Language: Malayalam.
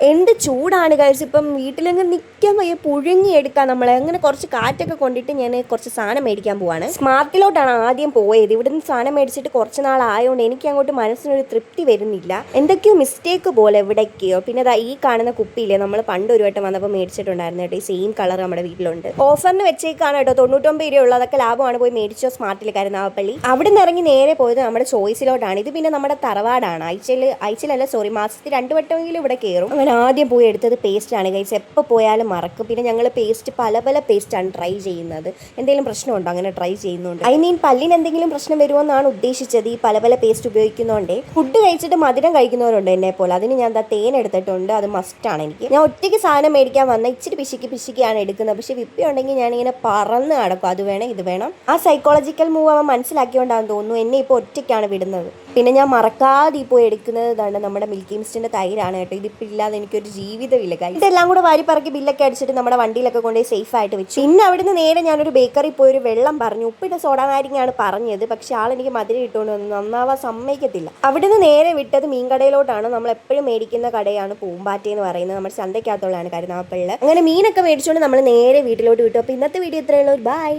എന്ത് ചൂടാണ് ഗൈസ്. ഇപ്പം വീട്ടിലങ്ങ് നിൽക്കാൻ വയ്യ, പുഴുങ്ങിയെടുക്കാം നമ്മളെ. അങ്ങനെ കുറച്ച് കാറ്റൊക്കെ കൊണ്ടിട്ട് ഞാൻ കുറച്ച് സാധനം മേടിക്കാൻ പോവാണ്. സ്മാർട്ടിലോട്ടാണ് ആദ്യം പോയത്. ഇവിടുന്ന് സാധനം മേടിച്ചിട്ട് കുറച്ച് നാളായതുകൊണ്ട് എനിക്ക് അങ്ങോട്ട് മനസ്സിനൊരു തൃപ്തി വരുന്നില്ല. എന്തൊക്കെയോ മിസ്റ്റേക്ക് പോലെ എവിടേക്കോ. പിന്നെ ഈ കാണുന്ന കുപ്പിയില്ലേ, നമ്മൾ പണ്ട് ഒരു വട്ടം വന്നപ്പോൾ മേടിച്ചിട്ടുണ്ടായിരുന്നു കേട്ടോ. ഈ സെയിം കളർ നമ്മുടെ വീട്ടിലുണ്ട്. ഓഫറിന് വെച്ചേക്കാണ് കേട്ടോ, 99 രൂപ ഉള്ളൂ. അതൊക്കെ ലാഭമാണ്. പോയി മേടിച്ചോ സ്മാർട്ടിൽ കരുനാഗപ്പള്ളി. അവിടെ നിന്ന് ഇറങ്ങി നേരെ പോയത് നമ്മുടെ ചോയ്സിലോട്ടാണ്. ഇത് പിന്നെ നമ്മുടെ തറവാടാണ്. ആഴ്ചയിലല്ല, സോറി, മാസത്തിൽ 2 വട്ടമെങ്കിലും ഇവിടെ കയറും. അങ്ങനെ ആദ്യം പോയി എടുത്തത് പേസ്റ്റാണ് ഗൈസ്. എപ്പോൾ പോയാലും മറക്കും. പിന്നെ ഞങ്ങൾ പേസ്റ്റ് പല പേസ്റ്റാണ് ട്രൈ ചെയ്യുന്നത്. എന്തെങ്കിലും പ്രശ്നമുണ്ടോ അങ്ങനെ ട്രൈ ചെയ്യുന്നുണ്ട്? ഐ മീൻ പല്ലിന് എന്തെങ്കിലും പ്രശ്നം വരുമെന്നാണ് ഉദ്ദേശിച്ചത് ഈ പല പേസ്റ്റ് ഉപയോഗിക്കുന്നതുകൊണ്ടേ. ഫുഡ് കഴിച്ചിട്ട് മധുരം കഴിക്കുന്നവരുണ്ട് എന്നെ പോലെ. അതിന് ഞാൻ തേൻ എടുത്തിട്ടുണ്ട്. അത് മസ്റ്റാണ് എനിക്ക്. ഞാൻ ഒറ്റയ്ക്ക് സാധനം മേടിക്കാൻ വന്ന ഇച്ചിരി പിശിക്കാണ് എടുക്കുന്നത്. പക്ഷെ വിപ്പി ഉണ്ടെങ്കിൽ ഞാനിങ്ങനെ പറന്ന് നടക്കും. അത് വേണം ഇത് വേണം. ആ സൈക്കോളജിക്കൽ മൂവ് അവൻ മനസ്സിലാക്കിയോണ്ടാന്ന് തോന്നുന്നു എന്നെ ഇപ്പോൾ ഒറ്റയ്ക്കാണ് വിടുന്നത്. പിന്നെ ഞാൻ മറക്കാതെ ഇപ്പോൾ എടുക്കുന്നത് ഇതാണ് നമ്മുടെ മിൽക്കി മിസ്റ്റിന്റെ തൈരാണ് കേട്ടോ. ഇതിപ്പോൾ ഇല്ലാതെ എനിക്കൊരു ജീവിതമില്ല കാര്യം. ഇതെല്ലാം കൂടെ വാരി പറക്കി ബില്ലൊക്കെ അടിച്ചിട്ട് നമ്മുടെ വണ്ടിയിലൊക്കെ കൊണ്ടുപോയി സേഫ് ആയിട്ട് വെച്ചു. പിന്നെ അവിടുന്ന് നേരെ ഞാനൊരു ബേക്കറി പോയി ഒരു വെള്ളം പറഞ്ഞു. ഉപ്പിട്ട സോഡ നാരങ്ങയാണ് പറഞ്ഞത്. പക്ഷെ ആളെനിക്ക് മധുരം ഇട്ടുകൊണ്ട് വന്ന് നന്നാവാൻ സമ്മതിക്കത്തില്ല. അവിടുന്ന് നേരെ വിട്ടത് മീൻകടയിലോട്ടാണ്. നമ്മൾ എപ്പോഴും മേടിക്കുന്ന കടയാണ് പൂമ്പാറ്റ എന്ന് പറയുന്നത്. നമ്മുടെ ചന്തയ്ക്കകത്തുള്ളതാണ് കരുനാഗപ്പള്ളിയിൽ. അങ്ങനെ മീനൊക്കെ മേടിച്ചുകൊണ്ട് നമ്മൾ നേരെ വീട്ടിലോട്ട് വിട്ടു. അപ്പോൾ ഇന്നത്തെ വീഡിയോ ഇത്രയുള്ളൂ. ബൈ.